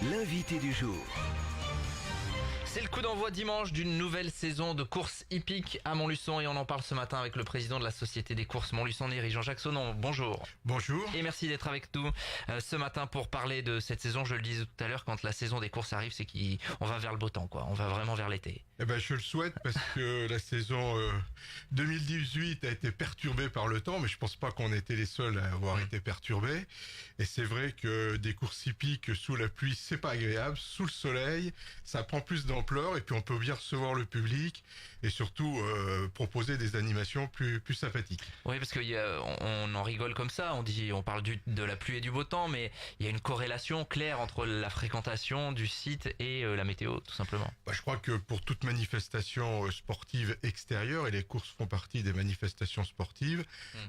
l'invité du jour. C'est le coup d'envoi dimanche d'une nouvelle saison de courses hippiques à Montluçon et on en parle ce matin avec le président de la Société des courses Montluçon-Néry, Jean-Jacques Saunon. Bonjour. Bonjour. Et merci d'être avec nous ce matin pour parler de cette saison. Je le disais tout à l'heure, quand la saison des courses arrive, c'est qu'on va vers le beau temps, quoi. On va vraiment vers l'été. Eh ben, je le souhaite parce que la saison 2018 a été perturbée par le temps, mais je pense pas qu'on était les seuls à avoir été perturbés. Et c'est vrai que des courses hippiques sous la pluie, c'est pas agréable. Sous le soleil, ça prend plus d'ampleur et puis on peut bien recevoir le public et surtout proposer des animations plus sympathiques. Oui, parce qu'on en rigole comme ça. On parle de la pluie et du beau temps, mais il y a une corrélation claire entre la fréquentation du site et la météo, tout simplement. Bah, je crois que pour toute manifestation sportive extérieure, et les courses font partie des manifestations sportives,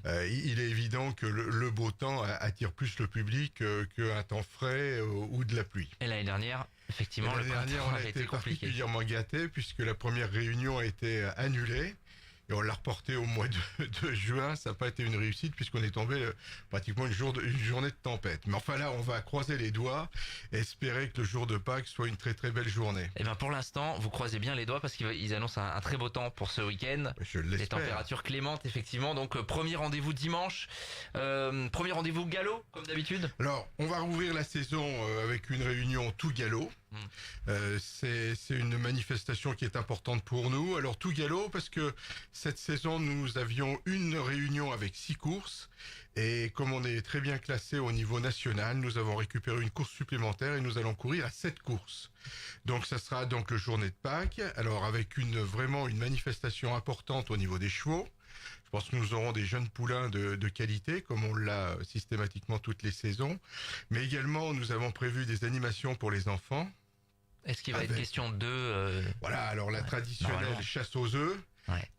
il est évident que le beau temps attire plus le public qu'un temps frais ou de la pluie. Et l'année dernière, effectivement, L'année dernière, on a été particulièrement gâtés puisque la première réunion a été annulée. Et on l'a reporté au mois de juin. Ça n'a pas été une réussite puisqu'on est tombé pratiquement une journée de tempête. Mais enfin là, on va croiser les doigts et espérer que le jour de Pâques soit une très très belle journée. Et bien pour l'instant, vous croisez bien les doigts parce qu'ils annoncent un très beau temps pour ce week-end. Je l'espère. Des températures clémentes, effectivement. Donc premier rendez-vous dimanche. Premier rendez-vous galop, comme d'habitude. Alors, on va rouvrir la saison avec une réunion tout galop. C'est une manifestation qui est importante pour nous. Alors tout galop parce que cette saison nous avions une réunion avec 6 courses et comme on est très bien classé au niveau national, nous avons récupéré une course supplémentaire et nous allons courir à 7 courses. Donc ça sera donc le journée de Pâques. Alors avec vraiment une manifestation importante au niveau des chevaux. Je pense que nous aurons des jeunes poulains de qualité, comme on l'a systématiquement toutes les saisons. Mais également, nous avons prévu des animations pour les enfants. Est-ce qu'il va être question d'œufs Voilà, alors la traditionnelle chasse aux œufs,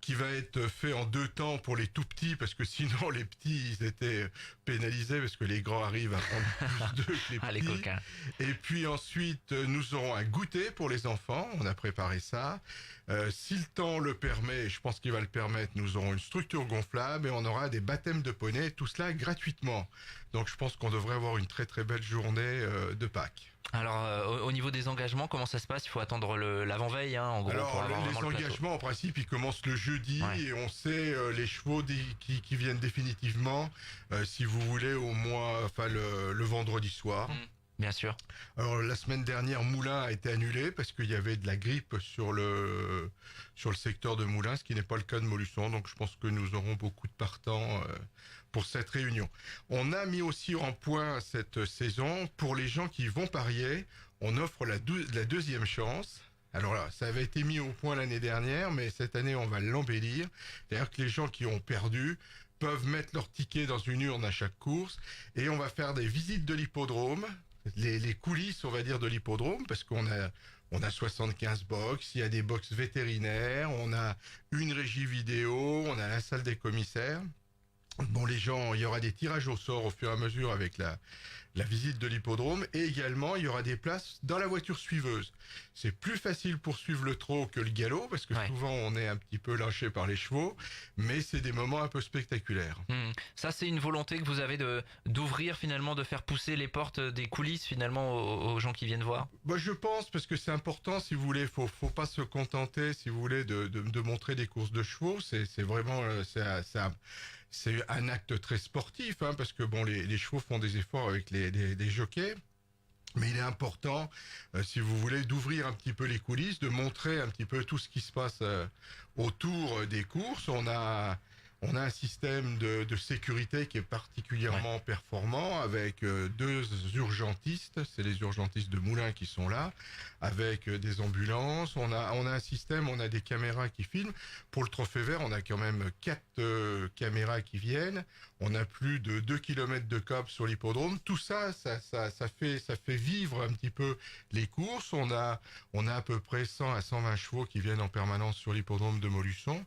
qui va être fait en 2 temps pour les tout petits, parce que sinon les petits ils étaient pénalisés, parce que les grands arrivent à prendre plus d'œufs que les petits. les coquins. Et puis ensuite, nous aurons un goûter pour les enfants, on a préparé ça. Si le temps le permet, je pense qu'il va le permettre, nous aurons une structure gonflable et on aura des baptêmes de poney, tout cela gratuitement. Donc je pense qu'on devrait avoir une très très belle journée de Pâques. Alors, au niveau des engagements, comment ça se passe? Il faut attendre l'avant-veille, hein, en gros, pour avoir les vraiment le plateau. engagements, en principe, ils commencent le jeudi et on sait les chevaux qui viennent définitivement, si vous voulez, le vendredi soir. Bien sûr. Alors la semaine dernière, Moulins a été annulé parce qu'il y avait de la grippe sur le secteur de Moulins, ce qui n'est pas le cas de Montluçon. Donc je pense que nous aurons beaucoup de partants pour cette réunion. On a mis aussi en point cette saison pour les gens qui vont parier. On offre la deuxième chance. Alors là, ça avait été mis au point l'année dernière, mais cette année on va l'embellir. C'est-à-dire que les gens qui ont perdu peuvent mettre leur ticket dans une urne à chaque course et on va faire des visites de l'hippodrome. Les coulisses, on va dire, de l'hippodrome, parce qu'on a 75 box, il y a des box vétérinaires, on a une régie vidéo, on a la salle des commissaires. Bon, les gens, il y aura des tirages au sort au fur et à mesure avec la visite de l'hippodrome et également il y aura des places dans la voiture suiveuse. C'est plus facile pour suivre le trot que le galop parce que souvent on est un petit peu lâché par les chevaux, mais c'est des moments un peu spectaculaires. Ça, c'est une volonté que vous avez d'ouvrir finalement, de faire pousser les portes des coulisses finalement aux gens qui viennent voir. Bah, je pense parce que c'est important, si vous voulez, faut pas se contenter, si vous voulez, de montrer des courses de chevaux. C'est vraiment c'est un acte très sportif, hein, parce que bon, les chevaux font des efforts avec les jockeys. Mais il est important, si vous voulez, d'ouvrir un petit peu les coulisses, de montrer un petit peu tout ce qui se passe autour des courses. On a un système de sécurité qui est particulièrement performant avec 2 urgentistes, c'est les urgentistes de Moulins qui sont là, avec des ambulances. On a un système, on a des caméras qui filment. Pour le Trophée Vert, on a quand même 4 caméras qui viennent. On a plus de 2 km de câbles sur l'hippodrome. Tout ça fait vivre un petit peu les courses. On a à peu près 100 à 120 chevaux qui viennent en permanence sur l'hippodrome de Montluçon.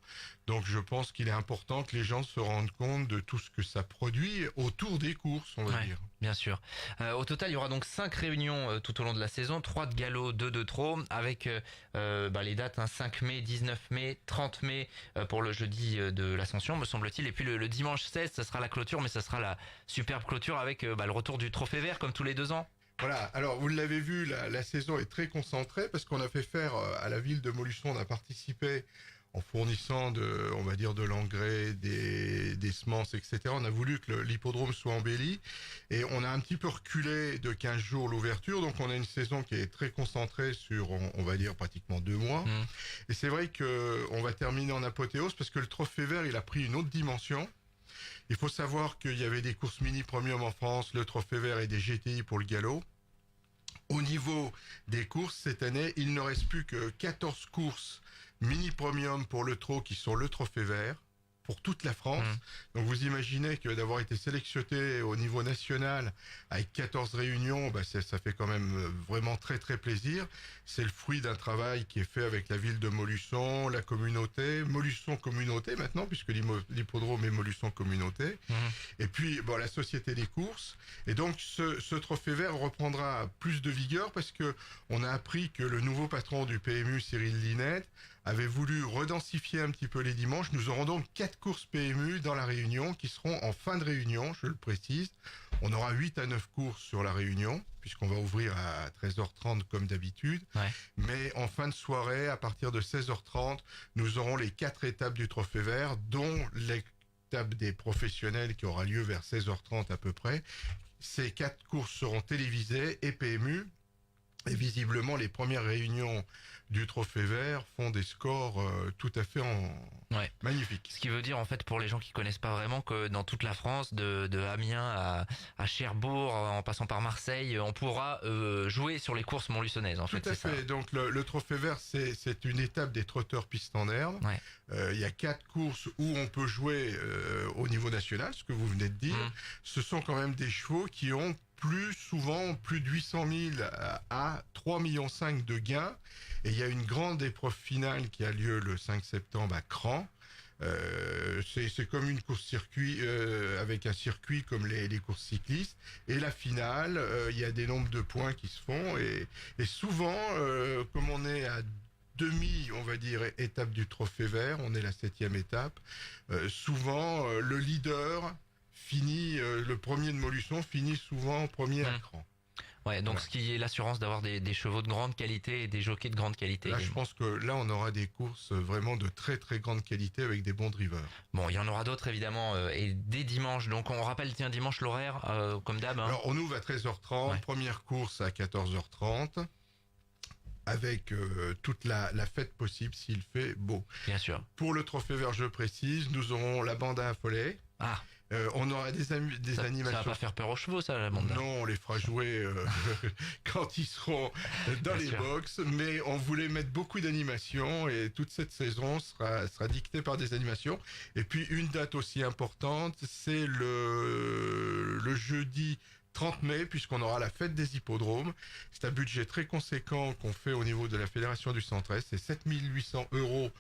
Donc je pense qu'il est important que les gens se rendent compte de tout ce que ça produit autour des courses, on va dire. Bien sûr. Au total, il y aura donc 5 réunions tout au long de la saison, 3 de galop, 2 de trot, avec les dates 5 mai, 19 mai, 30 mai pour le jeudi de l'Ascension, me semble-t-il. Et puis le dimanche 16, ça sera la clôture, mais ça sera la superbe clôture avec le retour du Trophée Vert comme tous les 2 ans. Voilà, alors vous l'avez vu, la saison est très concentrée parce qu'on a fait faire à la ville de Montluçon, on a participé en fournissant on va dire de l'engrais, des semences, etc. On a voulu que l'hippodrome soit embelli et on a un petit peu reculé de 15 jours l'ouverture, donc on a une saison qui est très concentrée sur, on va dire, pratiquement 2 mois. Mm. Et c'est vrai qu'on va terminer en apothéose parce que le trophée vert, il a pris une autre dimension. Il faut savoir qu'il y avait des courses mini premium en France, le trophée vert et des GTI pour le galop. Au niveau des courses, cette année, il ne reste plus que 14 courses mini premium pour le trot qui sont le trophée vert pour toute la France. Donc vous imaginez que d'avoir été sélectionné au niveau national avec 14 réunions, ça fait quand même vraiment très très plaisir. C'est le fruit d'un travail qui est fait avec la ville de Montluçon, la communauté, Montluçon communauté maintenant, puisque l'hippodrome est Montluçon communauté, et puis la société des courses. Et donc ce trophée vert reprendra plus de vigueur parce que on a appris que le nouveau patron du PMU, Cyril Linette, avait voulu redensifier un petit peu les dimanches. Nous aurons donc 4 courses PMU dans la Réunion qui seront en fin de réunion, je le précise. On aura 8 à 9 courses sur la Réunion, puisqu'on va ouvrir à 13h30 comme d'habitude. Ouais. Mais en fin de soirée, à partir de 16h30, nous aurons les 4 étapes du Trophée Vert, dont l'étape des professionnels qui aura lieu vers 16h30 à peu près. Ces 4 courses seront télévisées et PMU. Et visiblement, les premières réunions du Trophée Vert font des scores tout à fait magnifiques. Ce qui veut dire en fait pour les gens qui connaissent pas vraiment que dans toute la France, de Amiens à Cherbourg, en passant par Marseille, on pourra jouer sur les courses montluçonnaises. En Tout fait, à c'est fait. ça. Donc le Trophée Vert, c'est une étape des trotteurs pistes en herbe. Ouais. Il y a 4 courses où on peut jouer au niveau national, ce que vous venez de dire. Ce sont quand même des chevaux qui ont souvent plus de 800 000 à 3,5 millions de gains. Et il y a une grande épreuve finale qui a lieu le 5 septembre à Cran. C'est comme une course circuit avec un circuit comme les courses cyclistes. Et la finale, il y a des nombres de points qui se font. Et souvent, comme on est à on va dire, étape du Trophée Vert, on est la 7e étape, souvent le leader finit, le premier de Montluçon finit souvent premier à Cran. Ouais, donc Voilà. ce qui est l'assurance d'avoir des chevaux de grande qualité et des jockeys de grande qualité. Là, je pense que là, on aura des courses vraiment de très très grande qualité avec des bons drivers. Bon, il y en aura d'autres évidemment, et dès dimanche. Donc on rappelle, tiens, dimanche l'horaire, comme d'hab. Hein. Alors, on ouvre à 13h30, Ouais. première course à 14h30, avec toute la fête possible s'il fait beau. Bien sûr. Pour le Trophée Vert, je précise, nous aurons la bande à affoler. Ah, On aura des ça va animations. pas faire peur aux chevaux, ça, la bande. Non, on les fera jouer quand ils seront dans Bien les sûr. box, mais on voulait mettre beaucoup d'animations et toute cette saison sera dictée par des animations. Et puis une date aussi importante, c'est le jeudi 30 mai, puisqu'on aura la fête des hippodromes. C'est un budget très conséquent qu'on fait au niveau de la Fédération du Centre-Est. C'est 7 800 €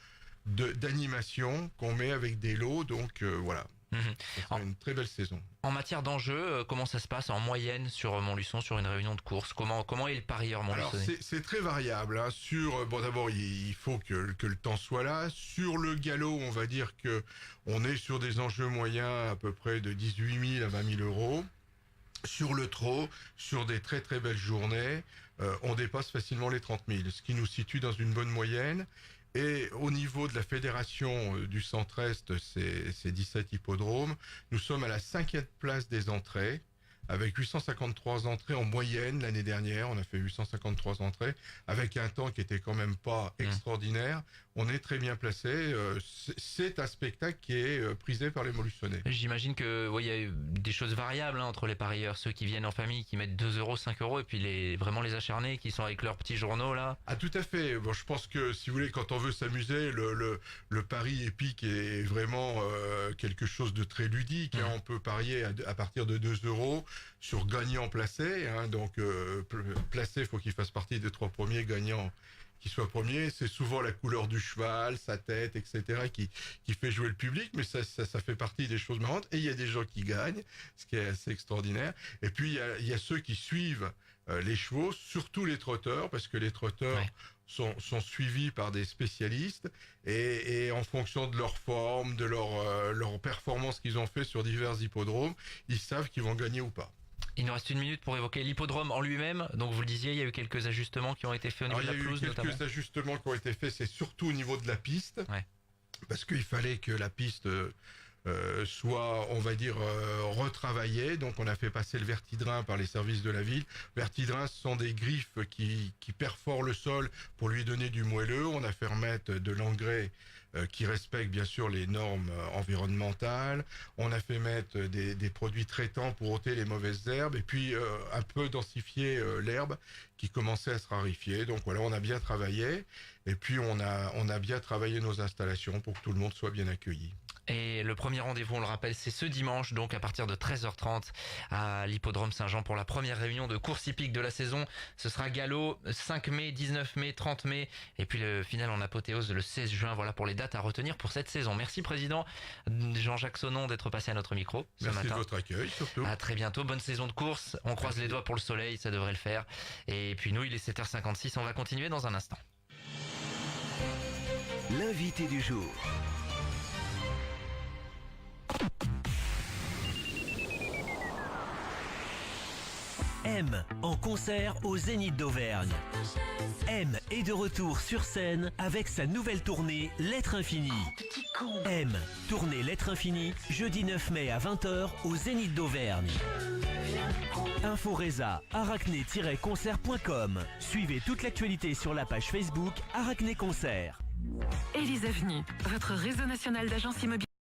d'animation qu'on met avec des lots, donc voilà. Mhm. Ça sera une très belle saison. En matière d'enjeux, comment ça se passe en moyenne sur Montluçon, sur une réunion de course? Comment est le parieur Alors montluçonnais? c'est très variable. Hein. D'abord il faut que le temps soit là. Sur le galop, on va dire que on est sur des enjeux moyens à peu près de 18 000 à 20 000 €. Sur le trot, sur des très très belles journées, on dépasse facilement les 30 000, ce qui nous situe dans une bonne moyenne. Et au niveau de la fédération du Centre-Est, c'est 17 hippodromes. Nous sommes à la 5e place des entrées, avec 853 entrées en moyenne l'année dernière. On a fait 853 entrées, avec un temps qui était quand même pas extraordinaire. On est très bien placé. C'est un spectacle qui est prisé par les Montluçonnais. J'imagine que il y a des choses variables hein, entre les parieurs, ceux qui viennent en famille, qui mettent 2 euros, 5 euros, et puis vraiment les acharnés qui sont avec leurs petits journaux là. Ah tout à fait. Bon, je pense que si vous voulez, quand on veut s'amuser, le pari épique est vraiment quelque chose de très ludique. Hein. On peut parier à partir de 2 € sur gagnant placé. Hein. Donc placé, faut qu'il fasse partie des 3 premiers gagnants. Qui soit premier, c'est souvent la couleur du cheval, sa tête, etc. qui fait jouer le public, mais ça fait partie des choses marrantes. Et il y a des gens qui gagnent, ce qui est assez extraordinaire. Et puis il y a ceux qui suivent les chevaux, surtout les trotteurs, parce que les trotteurs sont suivis par des spécialistes et en fonction de leur forme, de leur performance qu'ils ont fait sur divers hippodromes, ils savent qu'ils vont gagner ou pas. Il nous reste 1 minute pour évoquer l'hippodrome en lui-même. Donc vous le disiez, il y a eu quelques ajustements qui ont été faits au niveau de la pelouse notamment. Il y a eu quelques ajustements qui ont été faits, c'est surtout au niveau de la piste. Ouais. Parce qu'il fallait que la piste soit, on va dire, retravaillée. Donc on a fait passer le vertidrain par les services de la ville. Vertidrain, ce sont des griffes qui perforent le sol pour lui donner du moelleux. On a fait remettre de l'engrais qui respecte bien sûr les normes environnementales. On a fait mettre des produits traitants pour ôter les mauvaises herbes et puis un peu densifier l'herbe qui commençait à se raréfier. Donc voilà, on a bien travaillé et puis on a bien travaillé nos installations pour que tout le monde soit bien accueilli. Et le premier rendez-vous, on le rappelle, c'est ce dimanche, donc à partir de 13h30 à l'hippodrome Saint-Jean pour la première réunion de course hippique de la saison. Ce sera galop 5 mai, 19 mai, 30 mai et puis le final en apothéose le 16 juin. Voilà pour les dates à retenir pour cette saison. Merci président Jean-Jacques Sonnon d'être passé à notre micro ce matin. Merci de votre accueil surtout. À très bientôt, bonne saison de course. On croise les doigts pour le soleil, ça devrait le faire. Et puis nous, il est 7h56, on va continuer dans un instant. L'invité du jour. M en concert au Zénith d'Auvergne. M est de retour sur scène avec sa nouvelle tournée L'être infini. M, tournée L'être infini, jeudi 9 mai à 20h au Zénith d'Auvergne. Info Reza, arachné-concert.com. Suivez toute l'actualité sur la page Facebook Arachné Concert. Élise Avenue, votre réseau national d'agences immobilières.